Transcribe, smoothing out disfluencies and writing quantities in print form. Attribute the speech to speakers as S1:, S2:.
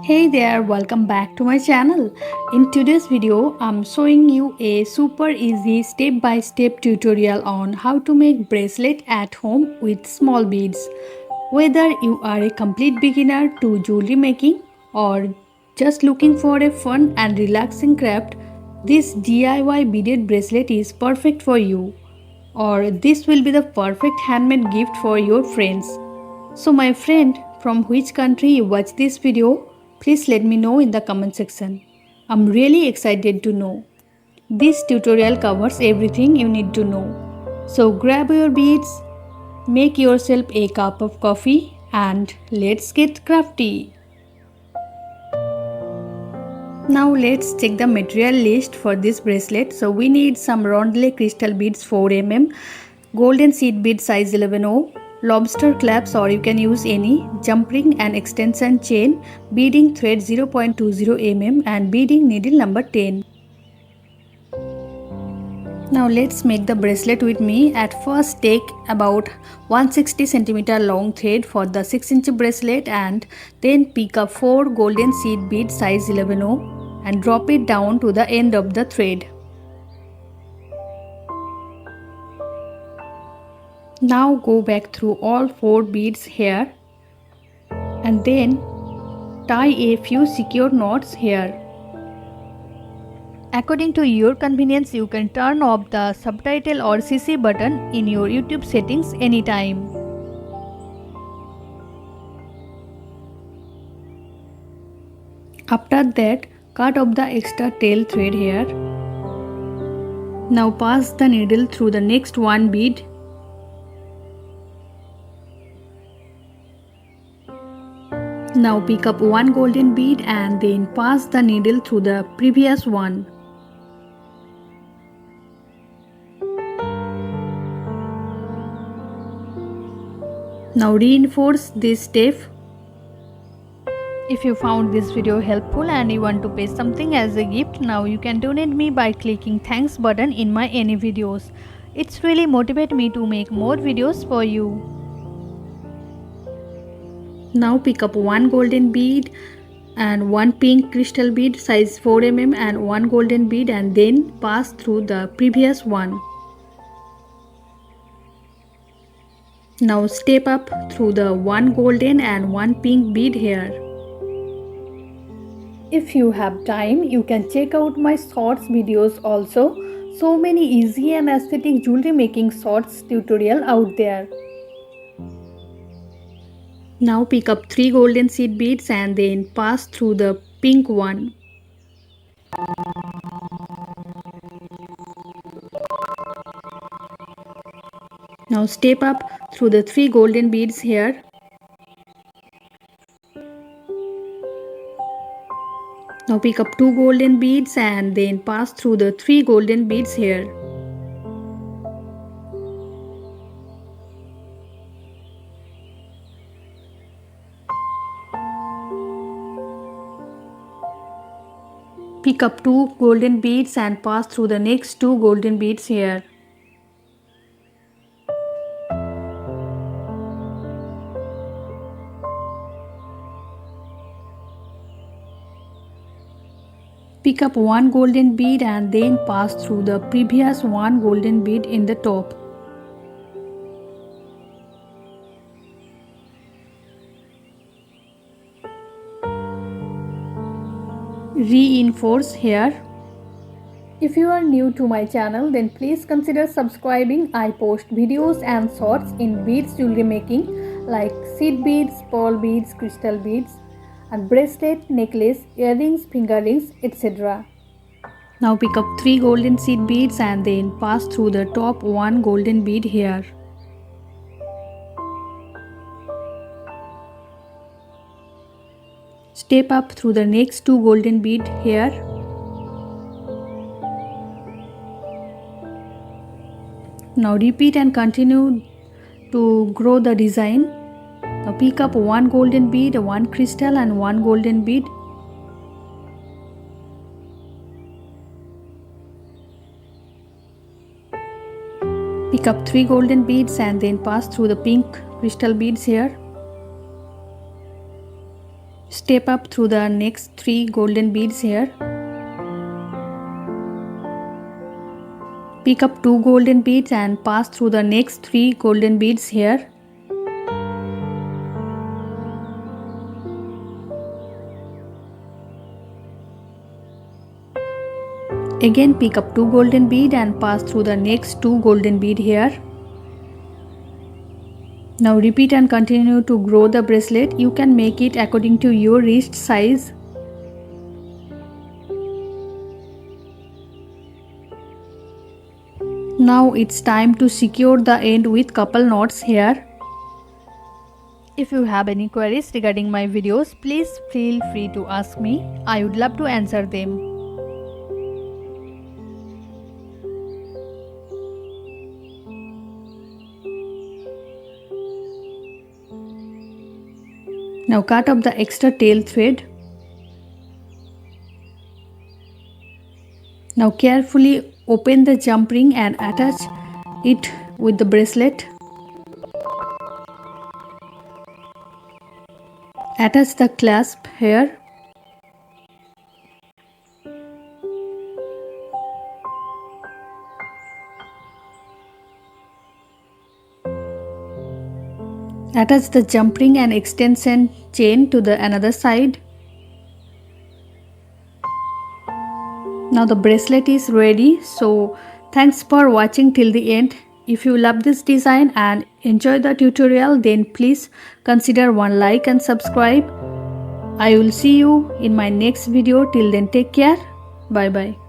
S1: Hey there, welcome back to my channel. In today's video, I'm showing you a super easy step-by-step tutorial on how to make bracelet at home with small beads. Whether you are a complete beginner to jewelry making or just looking for a fun and relaxing craft, this DIY beaded bracelet is perfect for you. Or this will be the perfect handmade gift for your friends. So my friend, from which country you watch this video, please let me know in the comment section. I'm really excited to know. This tutorial covers everything you need to know. So grab your beads, make yourself a cup of coffee and let's get crafty. Now let's check the material list for this bracelet. So we need some rondelle crystal beads 4 mm, golden seed bead size 11/0, lobster clasps or you can use any, jump ring and extension chain, beading thread 0.20 mm and beading needle number 10. Now let's make the bracelet with me. At first take about 160 cm long thread for the 6-inch bracelet and then pick up 4 golden seed bead size 11/0 and drop it down to the end of the thread. Now go back through all 4 beads here and then tie a few secure knots here. According to your convenience, you can turn off the subtitle or CC button in your YouTube settings anytime. After that, cut off the extra tail thread here. Now pass the needle through the next one bead. Now pick up one golden bead and then pass the needle through the previous one. Now reinforce this step. If you found this video helpful and you want to pay something as a gift, now you can donate me by clicking thanks button in my any videos. It's really motivate me to make more videos for you. Now pick up one golden bead and one pink crystal bead size 4 mm and one golden bead and then pass through the previous one. Now step up through the one golden and one pink bead here. If you have time, you can check out my shorts videos also. So many easy and aesthetic jewelry making shorts tutorial out there. Now pick up 3 golden seed beads and then pass through the pink one. Now step up through the 3 golden beads here. Now pick up 2 golden beads and then pass through the 3 golden beads here. Pick up 2 golden beads and pass through the next 2 golden beads here. Pick up one golden bead and then pass through the previous one golden bead in the top. Reinforce here. If you are new to my channel, then please consider subscribing. I post videos and shorts in beads jewelry making like seed beads, pearl beads, crystal beads and bracelet, necklace, earrings, finger rings, etc. Now pick up 3 golden seed beads and then pass through the top one golden bead here. Step up through the next 2 golden bead here. Now repeat and continue to grow the design. Now pick up one golden bead, one crystal and one golden bead. Pick up 3 golden beads and then pass through the pink crystal beads here. Step up through the next 3 golden beads here. Pick up 2 golden beads and pass through the next 3 golden beads here. Again pick up 2 golden bead and pass through the next 2 golden bead here. Now repeat and continue to grow the bracelet. You can make it according to your wrist size. Now it's time to secure the end with couple knots here. If you have any queries regarding my videos, please feel free to ask me. I would love to answer them. Now cut off the extra tail thread. Now carefully open the jump ring and attach it with the bracelet. Attach the clasp here. Attach the jump ring and extension chain to the another side. Now the bracelet is ready. So thanks for watching till the end. If you love this design and enjoy the tutorial, then please consider one like and subscribe. I will see you in my next video. Till then, take care. Bye bye.